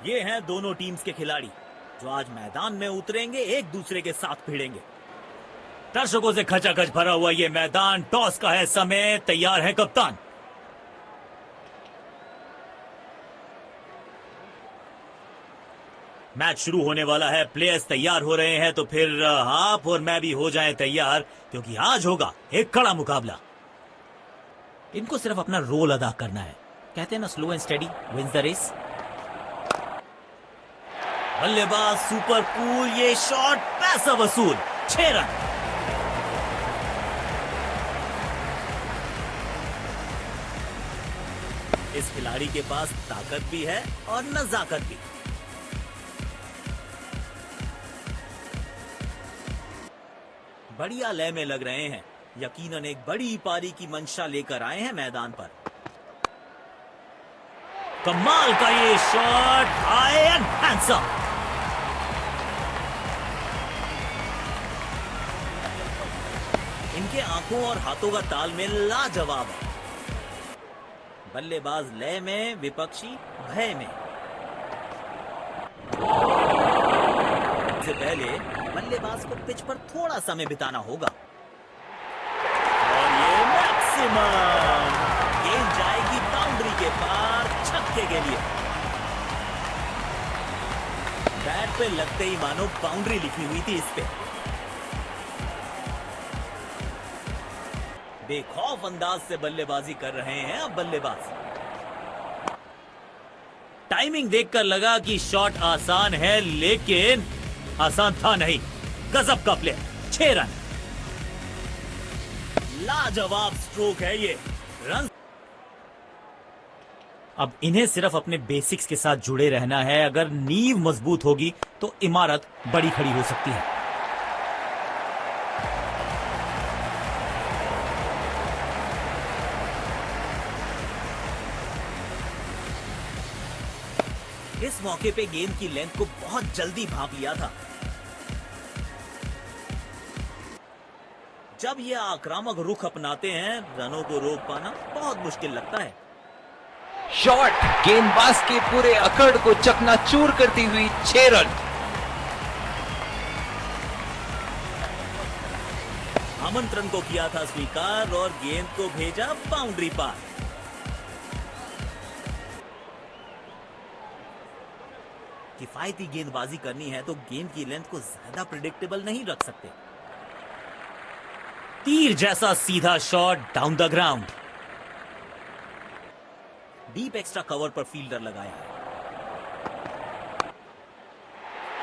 ये हैं दोनों टीम्स के खिलाड़ी जो आज मैदान में उतरेंगे, एक दूसरे के साथ भिड़ेंगे। दर्शकों से खचाखच भरा हुआ ये मैदान, टॉस का है समय, तैयार है कप्तान। मैच शुरू होने वाला है, प्लेयर्स तैयार हो रहे हैं, तो फिर आप और मैं भी हो जाएं तैयार, क्योंकि आज होगा एक कड़ा मुकाबला। इनको सिर्फ अपना रोल अदा करना है, कहते हैं ना, slow and steady wins the race. बल्लेबाज सुपर कूल, ये शॉट पैसा वसूल, 6 रन। इस खिलाड़ी के पास ताकत भी है और नजाकत भी। बढ़िया लय में लग रहे हैं, यकीनन एक बड़ी पारी की मंशा लेकर आए हैं मैदान पर। कमाल का ये शॉट, हाई एंड हैंडसम। इनके आंखों और हाथों का तालमेल लाजवाब है। बल्लेबाज लय में, विपक्षी भय में। इससे पहले बल्लेबाज को पिच पर थोड़ा समय बिताना होगा। और ये मैक्सिमम, गेंद जाएगी बाउंड्री के पार, छक्के के लिए। बैट पे लगते ही मानो बाउंड्री लिखी हुई थी इस पे। बेखौफ अंदाज से बल्लेबाजी कर रहे हैं अब बल्लेबाज। टाइमिंग देखकर लगा कि शॉट आसान है, लेकिन आसान था नहीं। गजब का प्ले, 6 रन। लाजवाब स्ट्रोक है ये, रन। अब इन्हें सिर्फ अपने बेसिक्स के साथ जुड़े रहना है। अगर नींव मजबूत होगी तो इमारत बड़ी खड़ी हो सकती है। इस मौके पे गेंद की लेंथ को बहुत जल्दी भांप लिया था। जब ये आक्रामक रुख अपनाते हैं, रनों को रोक पाना बहुत मुश्किल लगता है। शॉट गेंदबाज के पूरे अकड़ को चकनाचूर करती हुई 6 रन। आमंत्रण को किया था स्वीकार और गेंद को भेजा बाउंड्री पार। किफायती गेंदबाजी करनी है तो गेंद की लेंथ को ज्यादा प्रिडिक्टेबल नहीं रख सकते। तीर जैसा सीधा shot down the ground. Deep extra cover पर फील्डर लगाया है।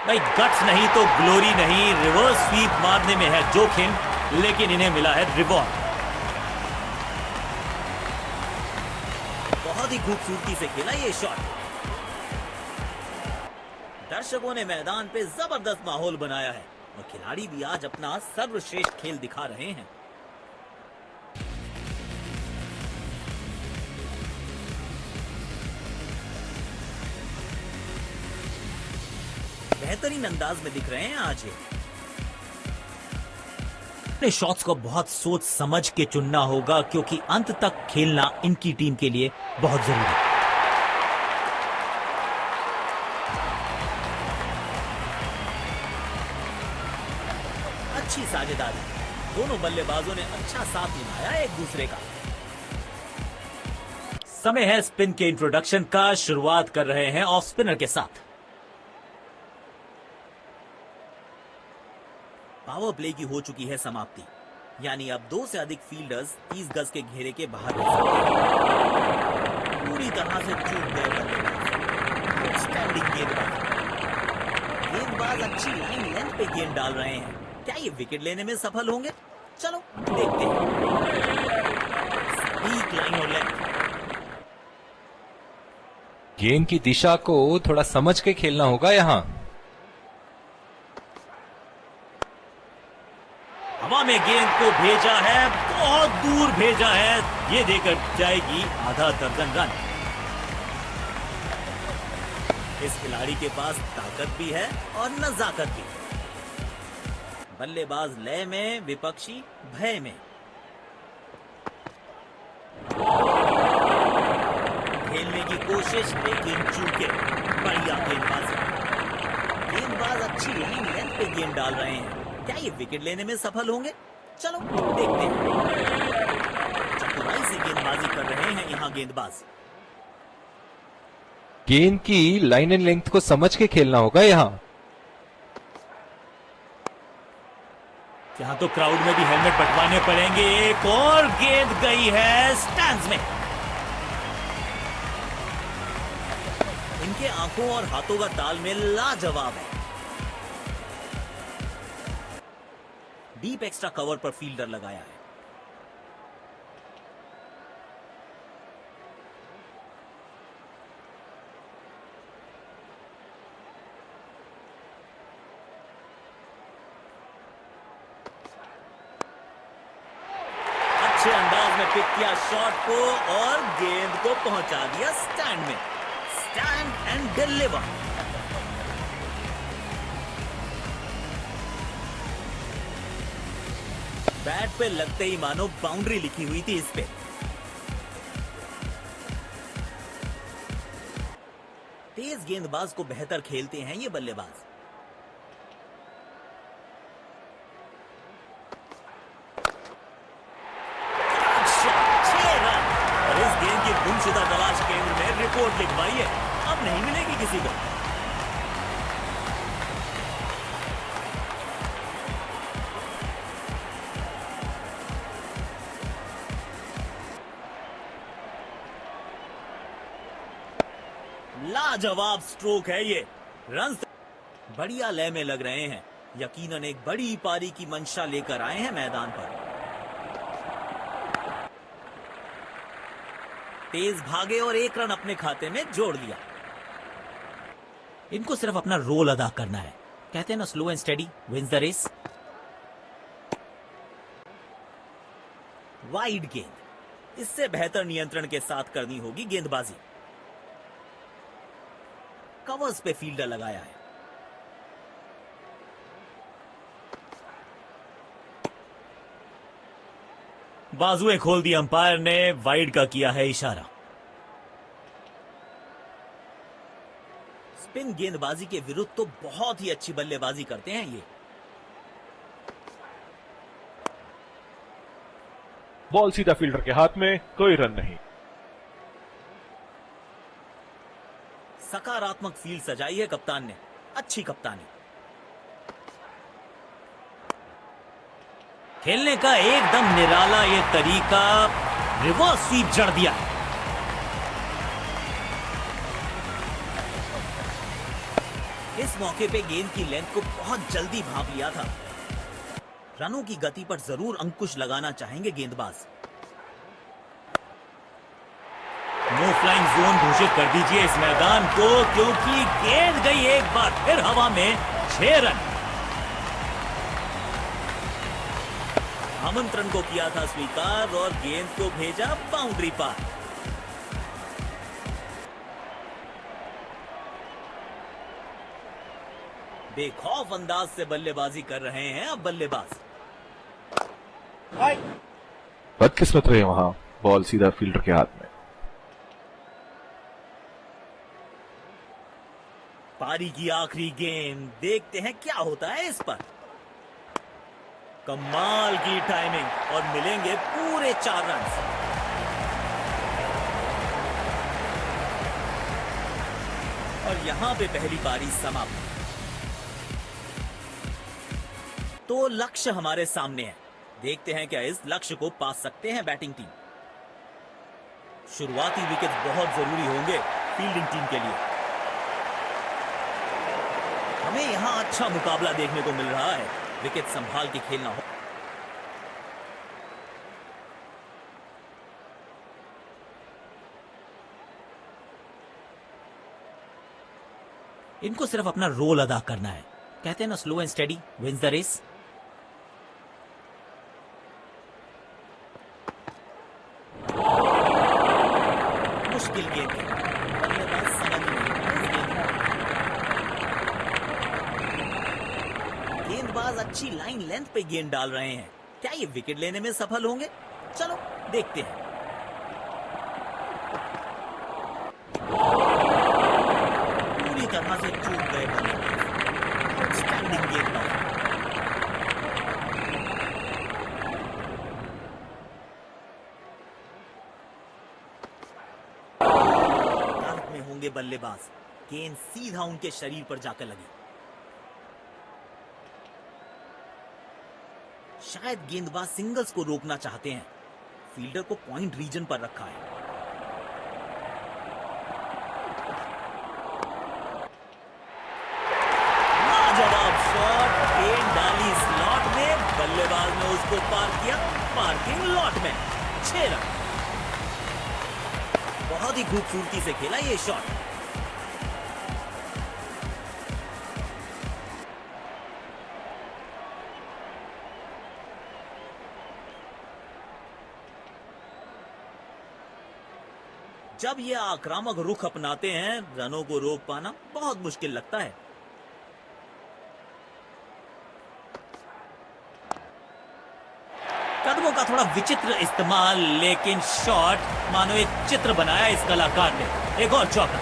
भाई गट्स नहीं तो ग्लोरी नहीं, रिवर्स स्वीप मारने में है जोखिम, लेकिन इन्हें मिला है रिवॉर्ड। बहुत ही खूबसूरती से खेला ये शॉट। दर्शकों ने मैदान पे जबरदस्त माहौल बनाया है और खिलाड़ी भी आज अपना सर्वश्रेष्ठ खेल दिखा रहे हैं। बेहतरीन अंदाज में दिख रहे हैं आज ये। अपने शॉट्स को बहुत सोच समझ के चुनना होगा, क्योंकि अंत तक खेलना इनकी टीम के लिए बहुत जरूरी है। अच्छी साझेदारी, दोनों बल्लेबाजों ने अच्छा साथ निभाया एक दूसरे का। समय है स्पिन के इंट्रोडक्शन का। शुरुआत कर रहे हैं ऑफ स्पिनर के साथ। पावर प्ले की हो चुकी है समाप्ति, यानी अब 2 से अधिक फील्डर्स 30 गज के घेरे के बाहर रह सकते हैं। पूरी तरह से चूक गए बल्लेबाज। स्टैंडिंग गेंदबाज अच्छी लाइन लेंथ पे गेंद डाल रहे हैं। क्या ये विकेट लेने में सफल होंगे? चलो देखते हैं। स्पीक लाइन और लेंथ। गेंद की दिशा को थोड़ा समझ के खेलना होगा यहां। हवा में गेंद को भेजा है, बहुत दूर भेजा है। ये देकर जाएगी आधा दर्जन रन। इस खिलाड़ी के पास ताकत भी है और नजाकत भी। बल्लेबाज लय में, विपक्षी भय में। खेलने की कोशिश लेकिन चूके। बढ़िया गेंदबाजी। गेंदबाज अच्छी लाइन लेंथ पे गेंद डाल रहे हैं। क्या ये विकेट लेने में सफल होंगे? चलो देखते हैं। चतुराई से गेंदबाजी कर रहे हैं यहाँ गेंदबाज। गेंद की लाइन एंड लेंथ को समझ के खेलना होगा यहाँ। यहाँ तो क्राउड में भी हेलमेट बंटवाने पड़ेंगे। एक और गेंद गई है स्टैंड्स में। इनके आंखों और हाथों का तालमेल लाजवाब है। डीप एक्स्ट्रा कवर पर फील्डर लगाया है। अच्छे अंदाज में पिक किया शॉट को और गेंद को पहुंचा दिया स्टैंड में। Stand and deliver. बैट पे लगते ही मानो बाउंड्री लिखी हुई थी इस पे। तेज गेंदबाज को बेहतर खेलते हैं ये बल्लेबाज। और इस गेंद की गुमशुदा तलाश केंद्र में रिपोर्ट लिखवाई है। अब नहीं मिलेगी किसी को। लाजवाब स्ट्रोक है ये। रन बढ़िया लय में लग रहे हैं। यकीनन एक बड़ी पारी की मंशा लेकर आए हैं मैदान पर। तेज भागे और एक रन अपने खाते में जोड़ लिया। इनको सिर्फ अपना रोल अदा करना है। कहते हैं ना, slow and steady wins the race. Wide गेंद। इससे बेहतर नियंत्रण के साथ करनी होगी गेंदबाजी। कवर्स पे फील्डर लगाया है। बाजुएं खोल दी अंपायर ने। वाइड का किया है इशारा। स्पिन गेंदबाजी के विरुद्ध तो बहुत ही अच्छी बल्लेबाजी करते हैं ये। बॉल सीधा फील्डर के हाथ में, कोई रन नहीं। सकारात्मक फील्ड सजाई है कप्तान ने। अच्छी कप्तानी। खेलने का एकदम निराला ये तरीका। रिवर्स स्वीप जड़ दिया। इस मौके पे गेंद की लेंथ को बहुत जल्दी भांप लिया था। रनों की गति पर जरूर अंकुश लगाना चाहेंगे गेंदबाज। नो फ्लाइंग जोन घोषित कर दीजिए इस मैदान को, क्योंकि गेंद गई एक बार फिर हवा में। 6 रन। आमंत्रण को किया था स्वीकार और गेंद को भेजा बाउंड्री पार। बेखौफ अंदाज से बल्लेबाजी कर रहे हैं अब बल्लेबाज। बदकिस्मत रहे वहां, बॉल सीधा फील्डर के हाथ में। पारी की आखिरी गेंद। देखते हैं क्या होता है इस पर। कमाल की टाइमिंग और मिलेंगे पूरे 4 रन। और यहां पे पहली पारी समाप्त। तो लक्ष्य हमारे सामने है। देखते हैं क्या इस लक्ष्य को पा सकते हैं बैटिंग टीम। शुरुआती विकेट बहुत जरूरी होंगे फील्डिंग टीम के लिए। हमें यहां अच्छा मुकाबला देखने को मिल रहा है। विकेट संभाल के खेलना हो। इनको सिर्फ अपना रोल अदा करना है। कहते हैं ना, slow and steady wins the race. मुश्किल गेंद है। बल्लेबाज समझ नहीं। गेंदबाज अच्छी लाइन लेंथ पे गेंद डाल रहे हैं। क्या ये विकेट लेने में सफल होंगे? चलो देखते हैं। होंगे बल्लेबाज। गेंद सीधा उनके शरीर पर जाकर लगी। शायद गेंदबाज सिंगल्स को रोकना चाहते हैं। फील्डर को पॉइंट रीजन पर रखा है। लाजवाब शॉट, गेंद डाली स्लॉट में, बल्लेबाज ने उसको पार किया पार्किंग लॉट में। 6 रन। बहुत ही खूबसूरती से खेला ये शॉट। जब ये आक्रामक रुख अपनाते हैं, रनों को रोक पाना बहुत मुश्किल लगता है। कदमों का थोड़ा विचित्र इस्तेमाल, लेकिन शॉट मानो एक चित्र बनाया इस कलाकार ने। एक और चौका।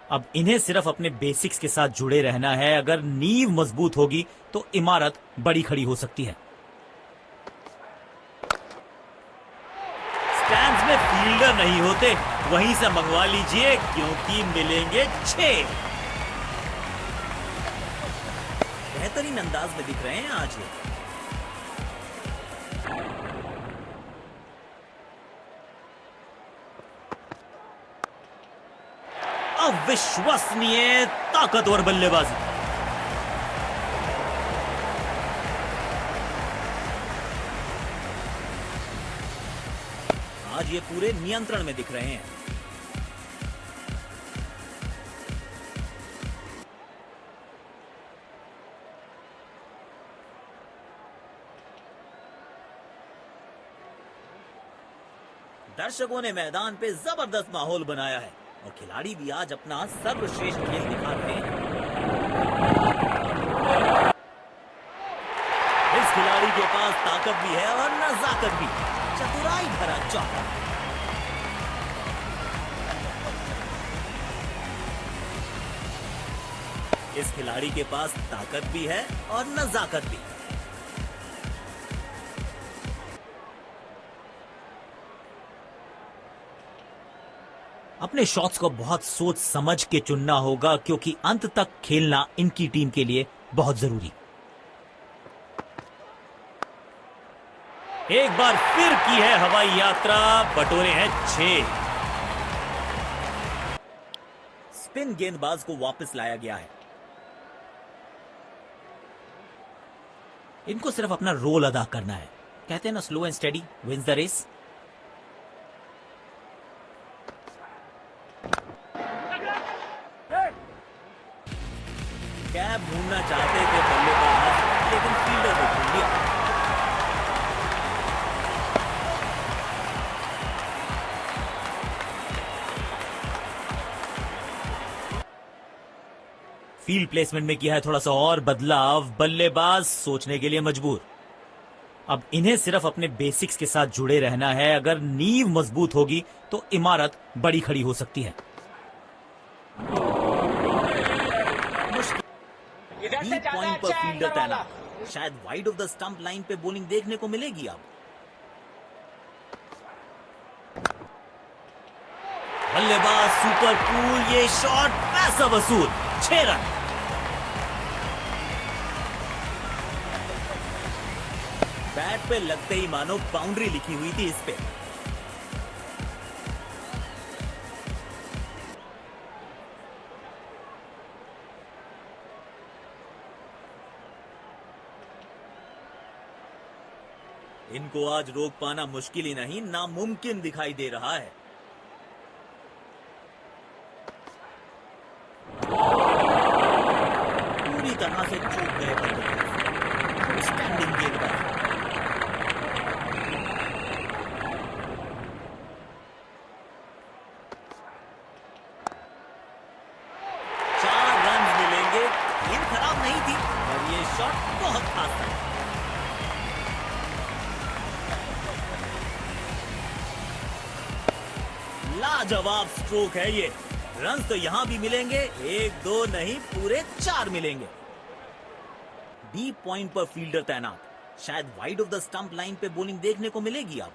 अब इन्हें सिर्फ अपने बेसिक्स के साथ जुड़े रहना है। अगर नींव मजबूत होगी तो इमारत बड़ी खड़ी हो सकती है। स्टैंड्स में फील्डर नहीं होते, वहीं से मंगवा लीजिए क्योंकि मिलेंगे 6। बेहतरीन अंदाज में दिख रहे हैं आज ये। अविश्वसनीय ताकतवर बल्लेबाजी। आज ये पूरे नियंत्रण में दिख रहे हैं। दर्शकों ने मैदान पे जबरदस्त माहौल बनाया है और खिलाड़ी भी आज अपना सर्वश्रेष्ठ खेल दिखा रहे हैं। इस खिलाड़ी के पास ताकत भी है और नजाकत भी। चतुराई भरा चौका। इस खिलाड़ी के पास ताकत भी है और नजाकत भी। अपने शॉट्स को बहुत सोच समझ के चुनना होगा क्योंकि अंत तक खेलना इनकी टीम के लिए बहुत जरूरी। एक बार फिर की है हवाई यात्रा, बटोरे हैं 6। स्पिन गेंदबाज को वापस लाया गया है। इनको सिर्फ अपना रोल अदा करना है। कहते हैं ना, slow and steady wins the race. Cap ढूंढना चाहते थे बल्लेबाज, लेकिन फील्डर को ढूंढ लिया। फील्ड प्लेसमेंट में किया है थोड़ा सा और बदलाव। बल्लेबाज सोचने के लिए मजबूर। अब इन्हें सिर्फ अपने बेसिक्स के साथ जुड़े रहना है। अगर नींव मजबूत होगी तो इमारत बड़ी खड़ी हो सकती है। डीप पॉइंट पर फील्डर तैनात। शायद wide of the stump line पे बॉलिंग देखने को मिलेगी। अब बल्लेबाज सुपर कूल, ये शॉट पैसा वसूल। 6 रन। बैट पे लगते ही मानो बाउंड्री लिखी हुई थी इस पे। इनको आज रोक पाना मुश्किल ही नहीं, नामुमकिन दिखाई दे रहा है। पूरी तरह से चूक गए बल्लेबाज। स्टैंडिंग गेंदबाज। खराब नहीं थी और ये शॉट बहुत खास था। लाजवाब स्ट्रोक है ये। रन तो यहां भी मिलेंगे, 1 2 नहीं पूरे 4 मिलेंगे। डीप पॉइंट पर फील्डर तैनात। शायद wide of the stump line पे बॉलिंग देखने को मिलेगी अब।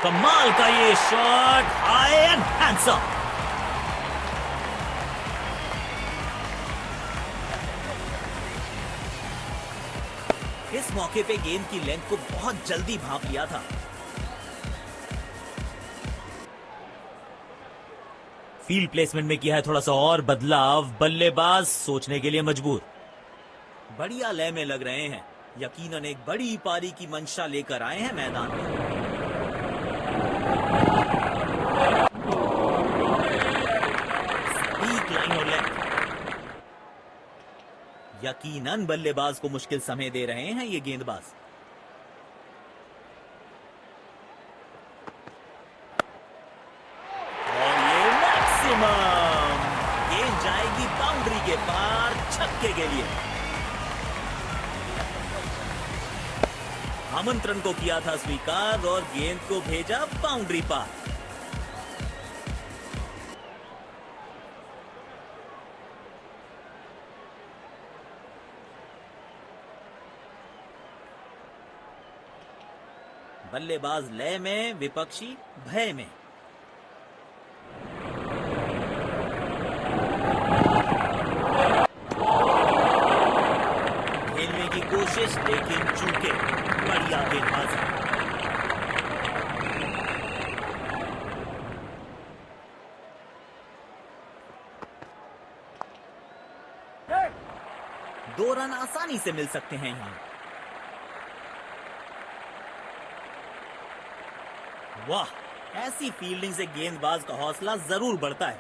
कमाल का ये शॉट, हाई एंड हैंडसम। इस मौके पे गेंद की लेंथ को बहुत जल्दी भांप लिया था। फील्ड प्लेसमेंट में किया है थोड़ा सा और बदलाव, बल्लेबाज सोचने के लिए मजबूर। बढ़िया लय में लग रहे हैं, यकीनन एक बड़ी पारी की मंशा लेकर आए हैं मैदान में। स्पीक लाइन और लेंथ, यकीनन बल्लेबाज को मुश्किल समय दे रहे हैं ये गेंदबाज। और ये मैक्सिमम, गेंद जाएगी बाउंड्री के पार, छक्के के लिए। आमंत्रण को किया था स्वीकार और गेंद को भेजा बाउंड्री पार। बल्लेबाज लय में, विपक्षी भय में। खेलने की कोशिश लेकिन चूके, बढ़िया गेंदबाजी। दो रन आसानी से मिल सकते हैं यहां। वाह, ऐसी फील्डिंग से गेंदबाज का हौसला जरूर बढ़ता है।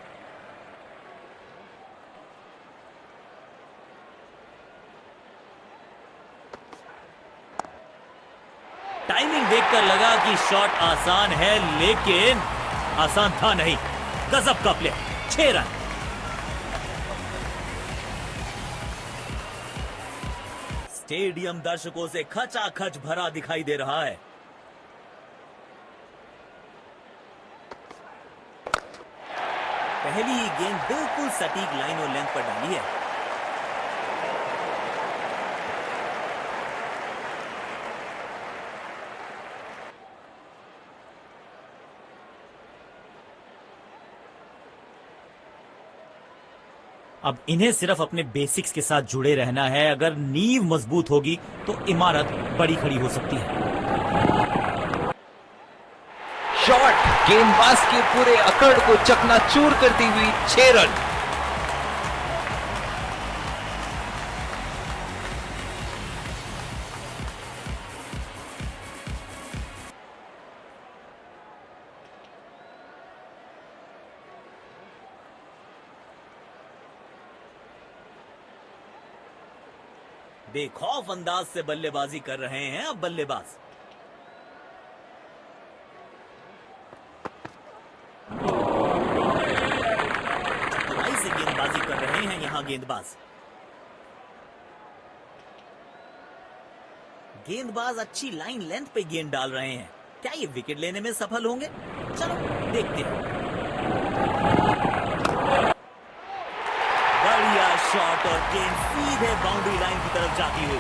टाइमिंग देखकर लगा कि शॉट आसान है, लेकिन आसान था नहीं। गजब का प्ले, 6 रन। स्टेडियम दर्शकों से खचाखच भरा दिखाई दे रहा है। पहली ही गेंद बिल्कुल सटीक लाइन और लेंथ पर डाली है। अब इन्हें सिर्फ अपने बेसिक्स के साथ जुड़े रहना है। अगर नींव मजबूत होगी तो इमारत बड़ी खड़ी हो सकती है। शॉट गेंदबाज के पूरे अकड़ को चकनाचूर करती हुई 6 रन। बेखौफ अंदाज से बल्लेबाजी कर रहे हैं अब बल्लेबाज। चतुराई से गेंदबाजी कर रहे हैं यहां गेंदबाज। गेंदबाज अच्छी लाइन लेंथ पे गेंद डाल रहे हैं। क्या ये विकेट लेने में सफल होंगे? चलो देखते हैं। बढ़िया शॉट और गेंद सीधे बाउंड्री लाइन की तरफ जाती हुई।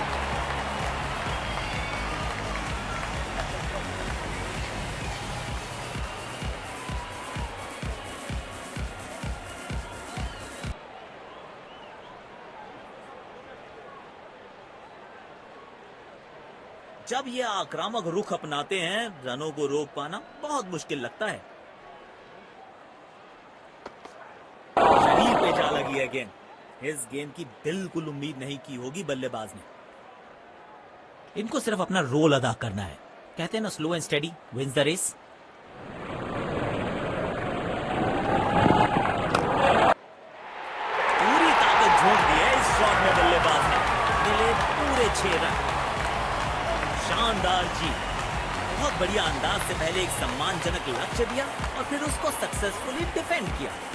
जब ये आक्रामक रुख अपनाते हैं, रनों को रोक पाना बहुत मुश्किल लगता है। शरीर पे जा लगी है गेंद। इस गेंद की बिल्कुल उम्मीद नहीं की होगी बल्लेबाज ने। इनको सिर्फ अपना रोल अदा करना है। कहते हैं ना, slow and steady wins the race. पूरी ताकत झोंक दी है इस शॉट में बल्लेबाज ने। मिले पूरे 6 रन। शानदार जी, बहुत बढ़िया अंदाज से पहले एक सम्मानजनक लक्ष्य दिया और फिर उसको सक्सेसफुली डिफेंड किया।